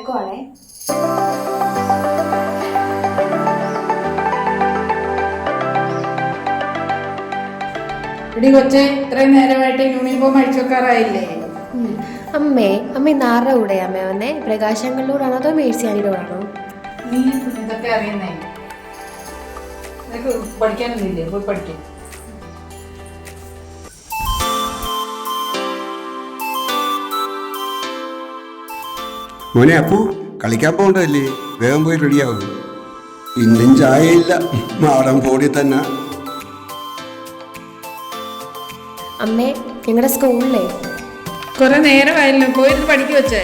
വെക്കുവാണേ. ഇടി കൊച്ചേ, ഇത്രയും നേരമായിട്ട് യൂണിഫോം അഴിച്ചു വെക്കാറായില്ലേ? അമ്മ ഇന്ന് ആരുടെ കൂടെയാ അമ്മ വന്നേ? പ്രകാശങ്ങളുടെ കൂടാണോ അതോ മേഴ്സിയാനിയുടെ കൂടാണോ? നീ ഇതൊക്കെ അറിയുന്നേ? നിനക്ക് പഠിക്കാനൊന്നുമില്ലേ? പോയി പഠിക്കും. മോനെ അപ്പു, കളിക്കാൻ പോകണ്ടല്ലേ? വേഗം പോയി റെഡിയാവും. ഇന്നും ചായയില്ല, മാടം പോടി തന്നെ. അമ്മേ, ഞങ്ങളുടെ സ്കൂളിലെ കുറെ നേരമായല്ലോ, പോയിരുന്ന് പഠിക്കു വെച്ചേ.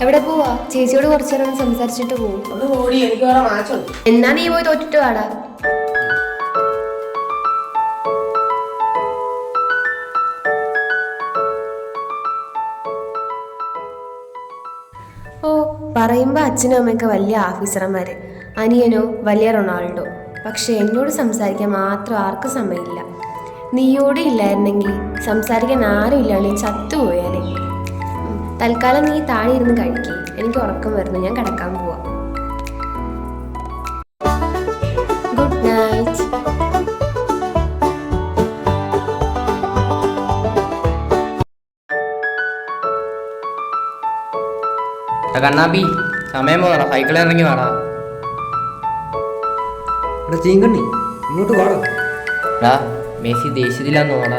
എവിടെ പോവാ? ചേച്ചിയോട് കുറച്ചു നേരം സംസാരിച്ചിട്ട് പോവും. ഒന്ന് ഓടി, എനിക്ക് വേറെ മാച്ചുണ്ട്. എന്നാ നീ പോയി തോറ്റിട്ട് വാടാ. ഓ, പറയുമ്പോ അച്ഛനും അമ്മയൊക്കെ വലിയ ഓഫീസർമാര്, അനിയനോ വലിയ റൊണാൾഡോ. പക്ഷെ എന്നോട് സംസാരിക്കാൻ മാത്രം ആർക്കും സമയമില്ല. നീയോടെ ഇല്ലായിരുന്നെങ്കിൽ സംസാരിക്കാൻ ആരും ഇല്ലാണ്ട് ചത്തുപോയാലേ. തൽക്കാലം നീ താഴെ ഇരുന്ന് കഴിക്കേ, എനിക്ക് ഉറക്കം വരുന്നു, ഞാൻ കിടക്കാൻ പോവാ. Good night. കണ്ണാപ്പി, സമയം പോകണം, സൈക്കിളിൽ ഇറങ്ങി വേടാ. ചീങ്കണ്ണി, ഇങ്ങോട്ട് വാടാ. ഡാ, മെസ്സി ദേഷ്യത്തിലാന്ന് നോടാ.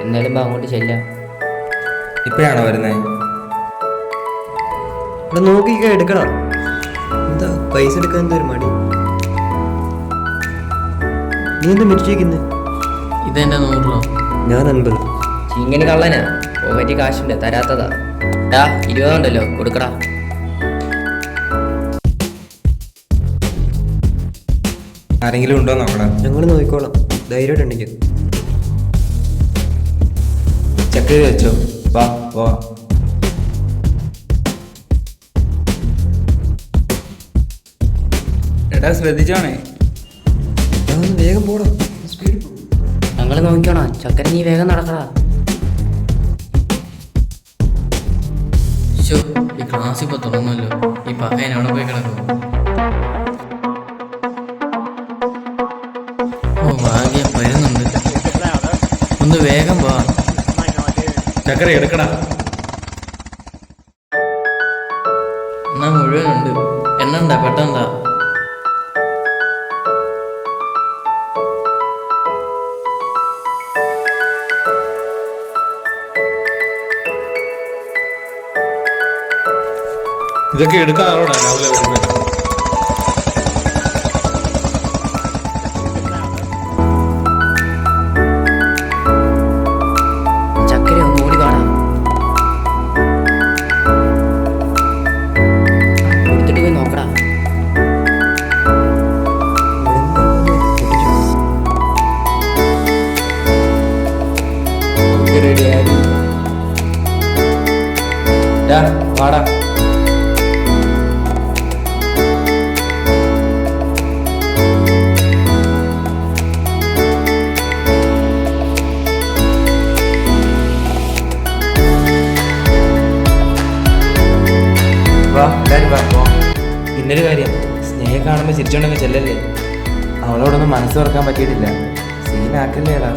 എന്തായാലും അങ്ങോട്ട് ചെല്ലാം. ഇപ്പോഴാണോ വരുന്നേ? ഇവിടെ നോക്കിക്ക, എടുക്കണം. എന്താ പൈസ എടുക്കാൻ എന്താ ഒരു മടി? നീ എന്താ മിരിച്ചേക്കുന്നേ? ഇതെന്റെ 100 രൂപ. ഞാൻ 50. ചീങ്കണി കള്ളനാ, പോകറ്റി കാശുണ്ട്, തരാത്തതാ. ഡാ, 20 ഉണ്ടല്ലോ, കൊടുക്കടാ. ആരെങ്കിലും ഉണ്ടോ നോക്കണം. ഞങ്ങൾ നോക്കിക്കോളാം, ധൈര്യമായിട്ടുണ്ടെങ്കിൽ. ചക്കരി വെച്ചോ, വാ വാ. എടാ ശ്രദ്ധിച്ചോണേ. വേഗം പോടാ, സ്പീഡ് പോ. ഞങ്ങള് നോക്കിക്കോണോ, ചക്കര നീ വേഗം നടക്കടാ. ഈ ക്ലാസ് ഇപ്പൊ തുറന്നല്ലോ, ഈ പഹയൻ അവിടെ പോയി കിടക്കും. ഓ ഭാഗ്യം, വരുന്നുണ്ട്. ഒന്ന് വേഗം പോ. ചക്കര എടുക്കടാ. എന്നാ മുഴുവനുണ്ട്, എണ്ണണ്ട, പെട്ടെന്താ. ഇതൊക്കെ എടുക്കാറോടാ രാവിലെ വരുന്നത്. ചക്കര ഒന്ന് ഓടി വാടാ. എടുത്തിട്ട് പോയി നോക്കടാ. റെഡിയായി വാടാ. ഇന്നൊരു കാര്യം, സ്നേഹ കാണുമ്പോൾ ചിരിച്ചോണ്ടെങ്കിൽ ചെല്ലല്ലേ. അവളോടൊന്നും മനസ്സ് തുറക്കാൻ പറ്റിയിട്ടില്ല. സീനാക്കല്ലേടാ.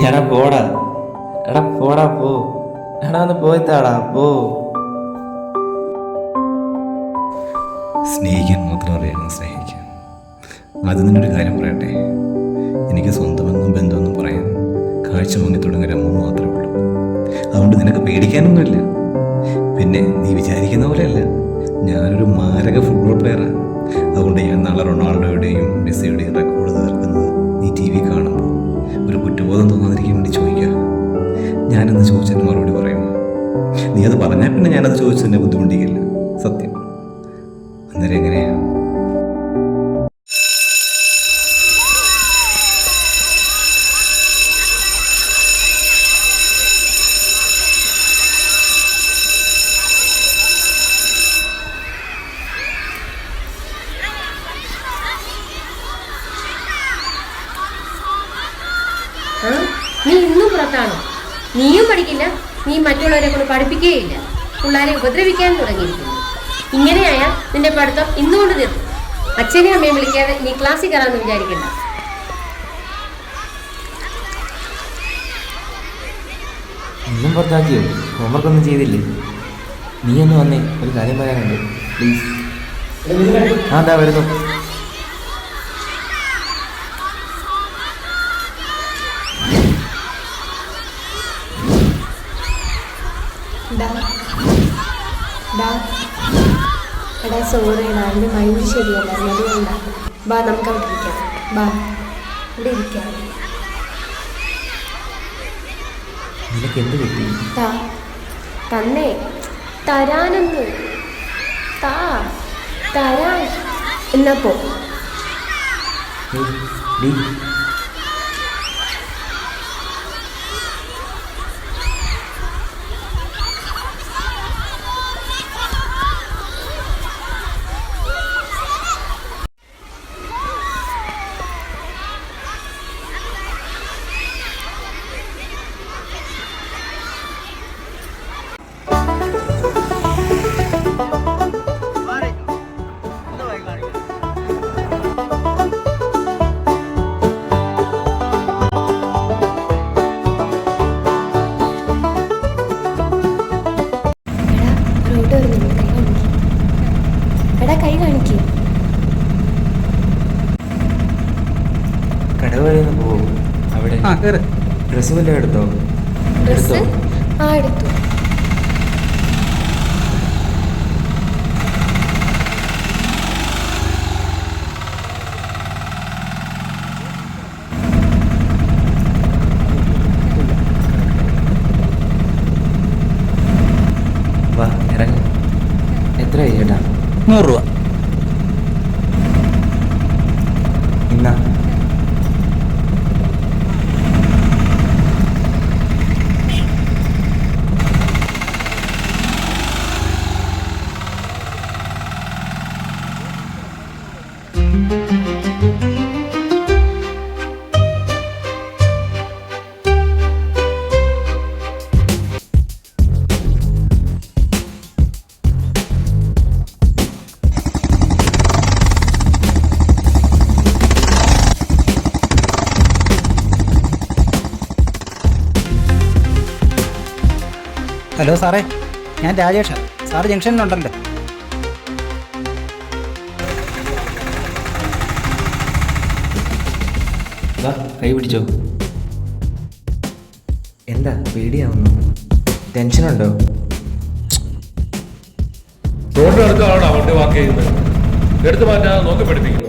എടാ പോടാ, എടാ പോടാ, പോ. എടാ ഒന്ന് പോയിത്താടാ, പോ. സ്നേഹിക്കാൻ മാത്രം അറിയാം, സ്നേഹിക്കാൻ. അത് നിന്നൊരു കാര്യം പറയട്ടെ, എനിക്ക് സ്വന്തമെന്നും ബന്ധമെന്നും പറയാൻ കാഴ്ച മുങ്ങി തുടങ്ങിയ ഒരു അമ്മ മാത്രമേ ഉള്ളൂ. അതുകൊണ്ട് നിനക്ക് പേടിക്കാനൊന്നുമില്ല. പിന്നെ നീ വിചാരിക്കുന്ന പോലെയല്ല, ഞാനൊരു മാരക ഫുട്ബോൾ പ്ലെയറാണ്. അതുകൊണ്ട് ഞാൻ നാളെ റൊണാൾഡോയുടെയും മെസ്സിയുടെയും റെക്കോർഡ് തീർക്കുന്നത് നീ TV കാണുമ്പോൾ ഒരു കുറ്റബോധം തോന്നാതിരിക്കാൻ വേണ്ടി ചോദിക്കുക. ഞാനെന്ന് ചോദിച്ചതിന് മറുപടി പറയും. നീ അത് പറഞ്ഞാൽ പിന്നെ ഞാനത് ചോദിച്ചതിൻ്റെ ബുദ്ധിമുട്ടിക്കില്ല, സത്യം. അന്നേരം എങ്ങനെയാ? നീ ഇന്നും പുറത്താണോ? നീയും പഠിക്കില്ല, നീ മറ്റുള്ളവരെ കൊണ്ട് പഠിപ്പിക്കുകയില്ല, പിള്ളേരെ ഉപദ്രവിക്കാൻ തുടങ്ങിയിരിക്കുന്നു. ഇങ്ങനെയായാൽ നിന്റെ പഠിത്തം ഇന്നുകൊണ്ട് തീർന്നു. അച്ഛനെയും അമ്മയും വിളിക്കാതെ നീ ക്ലാസ്സിൽ കയറാമെന്ന് വിചാരിക്കണ്ട. ഒന്നും പുറത്താക്കിയോ? ഹോംവർക്ക് ഒന്നും ചെയ്തില്ലേ? നീ ഒന്ന് വന്നേ, ഒരു കാര്യം പറയാനുണ്ട് പ്ലീസ്. ആ എന്താ വരുന്നു. എടാ സോറിയടാ, എൻ്റെ മൈൻഡ് ശരിയല്ലായിരുന്നു, അതുകൊണ്ടാണ്. ബാ നമുക്ക് അവിടെ ഇരിക്കാം. ബാ ഇവിടെ ഇരിക്കാം. നിനക്ക് എന്ത് കിട്ടി? തന്നെ തരാനെന്ന് തരാൻ എന്നപ്പോ ഡി കൈ കാണിക്കുക. കട വരെ ഒന്ന് പോവും. അവിടെ ഡ്രസ്സ് വല്ലതും എടുത്തോ? ഡ്രസ്സ് എടുത്തു. വാ ഇറങ്ങി. എത്രയായി ചേട്ടാ? 100 രൂപ. ഇന്നാ ഹലോ സാറേ, ഞാൻ രാജേഷാണ്. സാറ് ജംഗ്ഷനിലുണ്ടല്ലോ. വാ കൈ പിടിച്ചോ. എന്താ പേടിയാവുന്നു? ടെൻഷനുണ്ടോ? റോഡിന് അടുത്താണോ വണ്ടി വാക്ക് ചെയ്യുന്നത്? എടുത്തു മാറ്റാതെ നോക്കി പഠിപ്പിക്കുന്നു.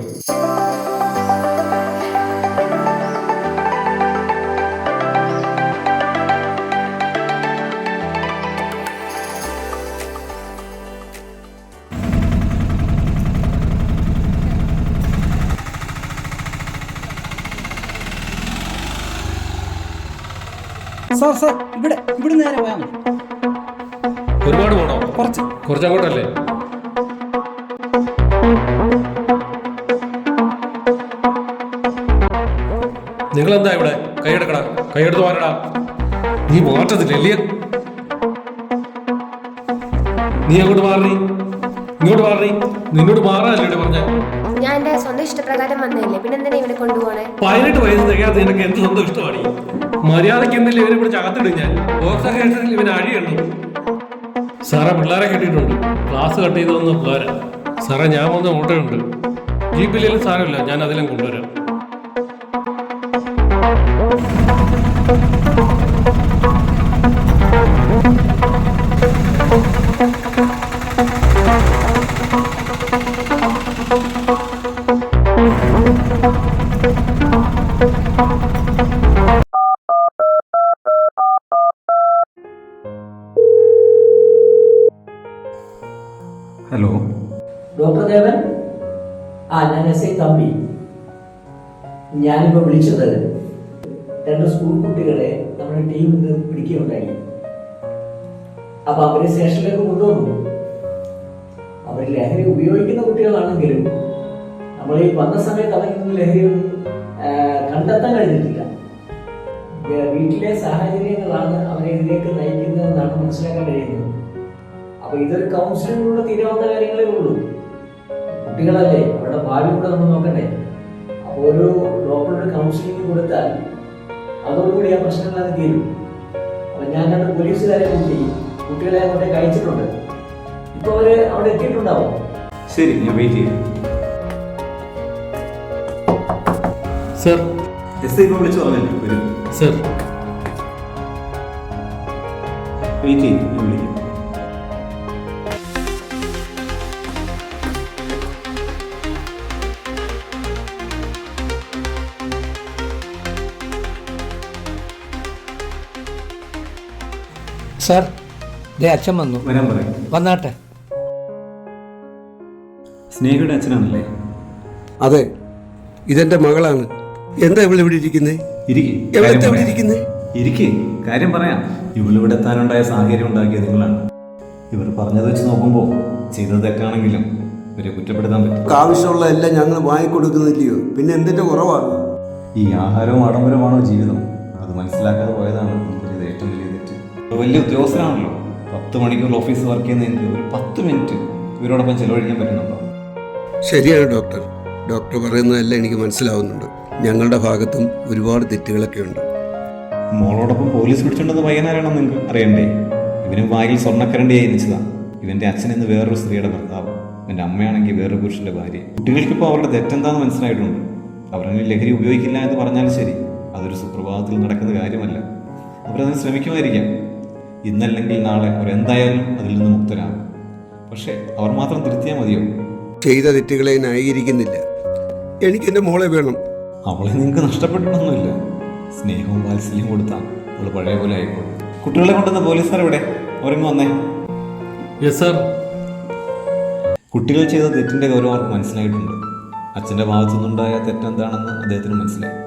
സാർ ഇവിടെ നേരെ പോയാൽ മതി. ഒരുപാട് പോണോ? കുറച്ചങ്ങോട്ടല്ലേ? നിങ്ങളെന്താ ഇവിടെ കൈയെടുക്കടാ, കൈയെടുത്ത് മാറടാ. നീ മാറ്റത്തില്ലേ? നീ അങ്ങോട്ട് മാറി, ഇങ്ങോട്ട് മാറി. നിന്നോട് മാറാനല്ലേ പറഞ്ഞ? ഞാൻ എന്റെ സ്വന്തം ഇഷ്ടപ്രകാരം വന്നില്ലേ, പിന്നെ എന്തിനാ ഇവനെ കൊണ്ടുപോണേ? 18 വയസ്സ് തികയാത്ത നിനക്ക് എന്ത് സ്വന്തം ഇഷ്ടമാണ്? മര്യാദയ്ക്ക് എന്തില്ല ഇവനെ പിടിച്ച് അകത്തിടും ഞാൻ. ബോക്സ് ഇവന് അഴിയുണ്ട്. സാറേ പിള്ളേരെ കിട്ടിയിട്ടുണ്ട്. ക്ലാസ് കട്ട് ചെയ്ത് വന്ന പിള്ളേരെ. സാറേ ഞാൻ വന്ന ഓട്ടോയുണ്ട്. ജീപ്പിലും സാരമില്ല, ഞാൻ അതിലും കൊണ്ടുവരാം. ഹലോ ഡോക്ടർ ദേവൻ, ഞാൻ എസ് ഐ തമ്പി. ഞാനിപ്പോൾ വിളിച്ചത് 2 സ്കൂൾ കുട്ടികളെ നമ്മുടെ ടീമിൽ നിന്ന് പിടിക്കുകയുണ്ടായി. അപ്പൊ അവരെ സ്റ്റേഷനിലേക്ക് കൊണ്ടുവന്നു. അവർ ലഹരി ഉപയോഗിക്കുന്ന കുട്ടികളാണെങ്കിലും നമ്മൾ ഈ വന്ന സമയത്ത് അവർക്ക് ലഹരി കണ്ടെത്താൻ കഴിഞ്ഞിട്ടില്ല. വീട്ടിലെ സാഹചര്യങ്ങളാണ് അവരെ ഇതിലേക്ക് നയിക്കുന്നതെന്നാണ് മനസ്സിലാക്കാൻ കഴിയുന്നത്. അപ്പൊ ഇതൊരു കൗൺസിലിങ്ങിലൂടെ തീരാവുന്ന കാര്യങ്ങളേ ഉള്ളൂ. കുട്ടികളല്ലേ, അവരുടെ ഭാവി കൂടെ നമ്മൾ നോക്കണ്ടേ. അപ്പോൾ ഒരു ഡോക്ടറുടെ കൗൺസിലിംഗ് കൊടുത്താൽ അതോടുകൂടി ആ പ്രശ്നങ്ങളൊക്കെ തീരും. അപ്പൊ ഞാൻ 2 പോലീസുകാരെ കൂട്ടി കുട്ടികളെ അങ്ങോട്ടേക്ക് അയച്ചിട്ടുണ്ട്. ഇപ്പൊ അവര് അവിടെ എത്തിയിട്ടുണ്ടാവും. ശരി, ഞാൻ വെയിറ്റ് ചെയ്യാം. സർ, എസ് ഐ ഇപ്പോൾ വിളിച്ചു പറഞ്ഞല്ലോ, വരും. സർ, വെയിറ്റ് ചെയ്യും, ഞാൻ വിളിക്കാം. സാർ, ദേ അച്ഛൻ വന്നു. വരാൻ പറയാം. വന്നാട്ടെ. സ്നേഹയുടെ അച്ഛനാണല്ലേ? അതെ, ഇതെന്റെ മകളാണ്. എന്താ ഇവിടെ ഇരിക്കുന്നേ? ഇരിക്കേ, കാര്യം പറയാം. ഇവളിവിടെ എത്താനുണ്ടായ സാഹചര്യം ഉണ്ടാക്കിയത് നിങ്ങളാണ്. ഇവർ പറഞ്ഞത് വെച്ച് നോക്കുമ്പോൾ ചെയ്തത് തെറ്റാണെങ്കിലും ഇവരെ കുറ്റപ്പെടുത്താൻ പറ്റും. ആവശ്യമുള്ള എല്ലാം ഞങ്ങൾ വാങ്ങിക്കൊടുക്കുന്നില്ലയോ, പിന്നെ എന്തിന്റെ കുറവാണ്? ഈ ആഹാരവും ആഡംബരമാണോ ജീവിതം? അത് മനസ്സിലാക്കാതെ പോയതാണ് ഇത് ഏറ്റവും വലിയ തെറ്റ്. വലിയ ഉദ്യോഗസ്ഥനാണല്ലോ, 10 മണിക്കൂർ ഓഫീസ് വർക്ക് ചെയ്യുന്ന എനിക്ക് ഒരു 10 മിനിറ്റ് ഇവരോടൊപ്പം ചെലവഴിക്കാൻ പറ്റുന്നുണ്ടോ? ശരിയാണ് ഡോക്ടർ. ഡോക്ടർ പറയുന്നതെല്ലാം എനിക്ക് മനസ്സിലാവുന്നുണ്ട്. ഞങ്ങളുടെ ഭാഗത്തും ഒരുപാട് തെറ്റുകളൊക്കെ ഉണ്ട്. മോളോടൊപ്പം പോലീസ് പിടിച്ചിട്ടുണ്ടെന്ന് പയ്യനാരാണോ നിങ്ങൾക്ക് അറിയണ്ടേ? ഇവന് വായിൽ സ്വർണ്ണക്കരണ്ടിയായി ജനിച്ചതാണ്. ഇവന്റെ അച്ഛൻ എന്ന് വേറൊരു സ്ത്രീയുടെ ഭർത്താവ്, എൻ്റെ അമ്മയാണെങ്കിൽ വേറൊരു പുരുഷന്റെ ഭാര്യ. കുട്ടികൾക്കിപ്പോൾ അവരുടെ തെറ്റെന്താന്ന് മനസ്സിലായിട്ടുണ്ട്. അവരങ്ങനെ ലഹരി ഉപയോഗിക്കില്ല എന്ന് പറഞ്ഞാൽ ശരി, അതൊരു സുപ്രഭാതത്തിൽ നടക്കുന്ന കാര്യമല്ല. അവരതിന് ശ്രമിക്കുമായിരിക്കാം. ഇന്നല്ലെങ്കിൽ നാളെ അവരെന്തായാലും അതിൽ നിന്ന് മുക്തരാകും. പക്ഷേ അവർ മാത്രം തിരുത്തിയാൽ മതിയോ? ചെയ്ത തെറ്റുകളെ ന്യായീകരിക്കുന്നില്ല. എനിക്ക് എൻ്റെ മോളെ വേണം. അവളെ നിങ്ങൾക്ക് നഷ്ടപ്പെട്ടിട്ടൊന്നുമില്ല. സ്നേഹവും വാത്സല്യം കൊടുത്താൽ അവൾ പഴയ പോലെ ആയിക്കോളും. കുട്ടികളെ കൊണ്ടുവന്ന പോലീസുകാർ ഇവിടെ, അവരെങ്ങ് വന്നേ. Yes sir. കുട്ടികൾ ചെയ്ത തെറ്റിൻ്റെ ഗൗരവം അവർക്ക് മനസ്സിലായിട്ടുണ്ട്. അച്ഛൻ്റെ ഭാഗത്തുനിന്നുണ്ടായ തെറ്റെന്താണെന്ന് അദ്ദേഹത്തിന് മനസ്സിലായി.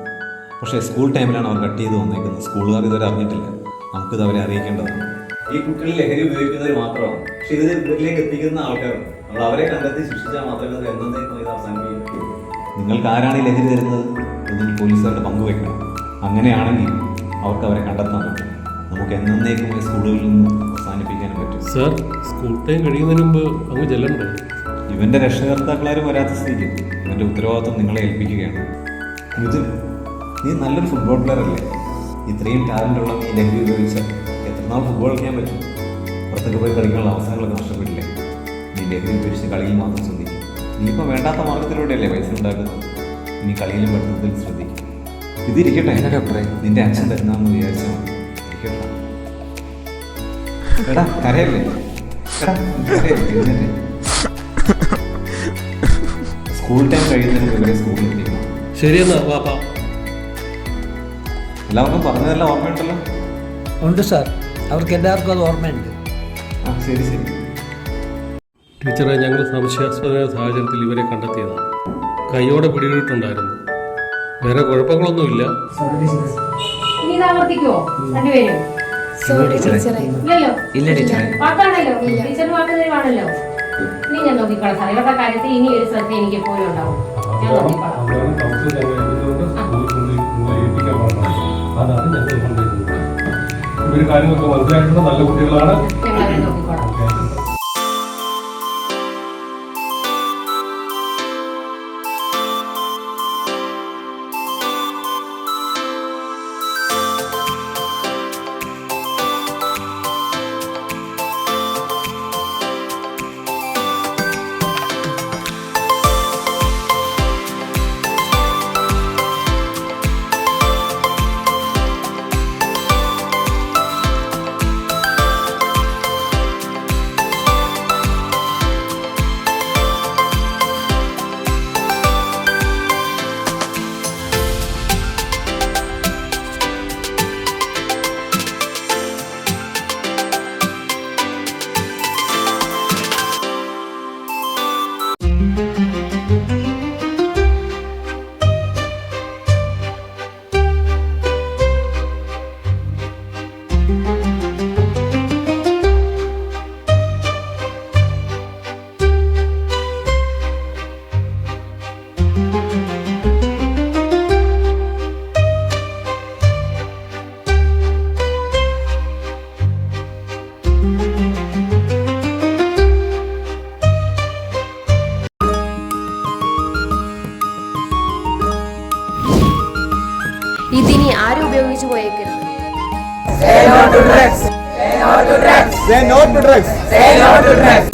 പക്ഷേ സ്കൂൾ ടൈമിലാണ് അവർ കട്ട് ചെയ്ത് വന്നേക്കുന്നത്. സ്കൂളുകാർ ഇതുവരെ അറിഞ്ഞിട്ടില്ല. നമുക്കിത് അവരെ അറിയിക്കേണ്ടതാണ്. ഈ കുട്ടികൾ ലഹരി ഉപയോഗിക്കുന്നവർ മാത്രമാണ്, പക്ഷെ ഇത് വീട്ടിലേക്ക് എത്തിക്കുന്ന ആൾക്കാരുണ്ട്. നമ്മൾ അവരെ കണ്ടെത്തി ശിക്ഷിച്ചാൽ മാത്രമേ അത് എന്നേക്കും ഇത് അവസാനിപ്പിക്കൂ. നിങ്ങൾക്ക് ആരാണ് ഈ ലഹരി തരുന്നത് എന്നതിൽ പോലീസുകാരുടെ പങ്കുവെക്കണം. അങ്ങനെയാണെങ്കിൽ അവർക്ക് അവരെ കണ്ടെത്താൻ പറ്റും. നമുക്ക് എന്നേക്കും ഈ സ്കൂളുകളിൽ നിന്ന് അവസാനിപ്പിക്കാനും പറ്റും. സർ, സ്കൂൾ ടൈം കഴിയുന്നതിന് മുമ്പ് അങ്ങ് ചെല്ലണ്ടേ? ഇവന്റെ രക്ഷകർത്താക്കളാരും വരാത്ത സ്ഥിതിക്ക് ഇവന്റെ ഉത്തരവാദിത്വം നിങ്ങളെ ഏൽപ്പിക്കുകയാണ്. മിഥുൻ, നീ നല്ലൊരു ഫുട്ബോൾ പ്ലെയർ അല്ലേ? ഇത്രയും ടാലൻ്റുള്ള നീ ലഹരി ഉപയോഗിച്ചാൽ എത്ര നാൾ ഫുട്ബോൾ കളിക്കാൻ പറ്റും? പുറത്തൊക്കെ പോയി കളിക്കാനുള്ള അവസരങ്ങളൊക്കെ നഷ്ടപ്പെട്ടില്ലേ? നീ ലഹരി ഉപയോഗിച്ച് കളിയിൽ മാത്രം ശ്രദ്ധിക്കും. നീ ഇപ്പം വേണ്ടാത്ത മാർഗത്തിലൂടെയല്ലേ പൈസ ഉണ്ടാക്കുന്നത്. ഇനി കളിയിലും പഠിത്തത്തിൽ ശ്രദ്ധിക്കും. ഇതിരിക്കട്ടെ ഡോക്ടറെ, നിന്റെ അച്ഛൻ തരുന്നാന്ന് വിചാരിച്ചാൽ മതി. ഇരിക്കട്ടെ. എടാ കരയല്ലേ? സ്കൂൾ ടൈം കഴിയുന്നതിന് ഇവരെ സ്കൂളിൽ എത്തിക്കണം. ശരിയെന്നാ പാപ്പാ. എല്ലാവർക്കും പറഞ്ഞതെല്ലാം ഓർമ്മയുണ്ടല്ലോ? ഉണ്ട് സാർ, അവർക്ക് എല്ലാവർക്കും അത് ഓർമ്മയുണ്ട്. ആ ശരി ശരി. ടീച്ചറെ, ഞങ്ങൾ സംശയാസ്പദമായ സാഹചര്യത്തിൽ ഇവരെ കണ്ടെത്തിയതാണ്. കൈയോടെ പിടികൂടിയിട്ടുണ്ടായിരുന്നു. വേറെ കുഴപ്പങ്ങളൊന്നുമില്ല. ഇനി ഇത് ആവർത്തിക്കുവോ രണ്ടുപേരും? സോറി ടീച്ചറെ. ഇല്ലല്ലോ. ഇല്ല ടീച്ചറെ. വാക്കാണല്ലോ, ടീച്ചർ വാക്ക് തരുവാണല്ലോ. ഇനി ഞാൻ നോക്കിക്കോളാം സാർ. ഇവരുടെ കാര്യത്തിൽ ഇനി ഒരു ശ്രദ്ധ എനിക്ക് എപ്പോഴും ഉണ്ടാവും. ഞാൻ നോക്കിക്കോളാം. അതാണ് ഞങ്ങൾ കൊണ്ടുവരുന്നത്. ഇവർ കാര്യങ്ങളൊക്കെ മനസ്സിലാക്കുന്നത് നല്ല കുട്ടികളാണ്. ഞങ്ങൾ അവരെ നോക്കിക്കോളാം. ഇതിനി ആരും ഉപയോഗിച്ചു പോയേക്കരുത്. Say no to drugs. Say no to drugs. Say no to drugs. Say no to drugs.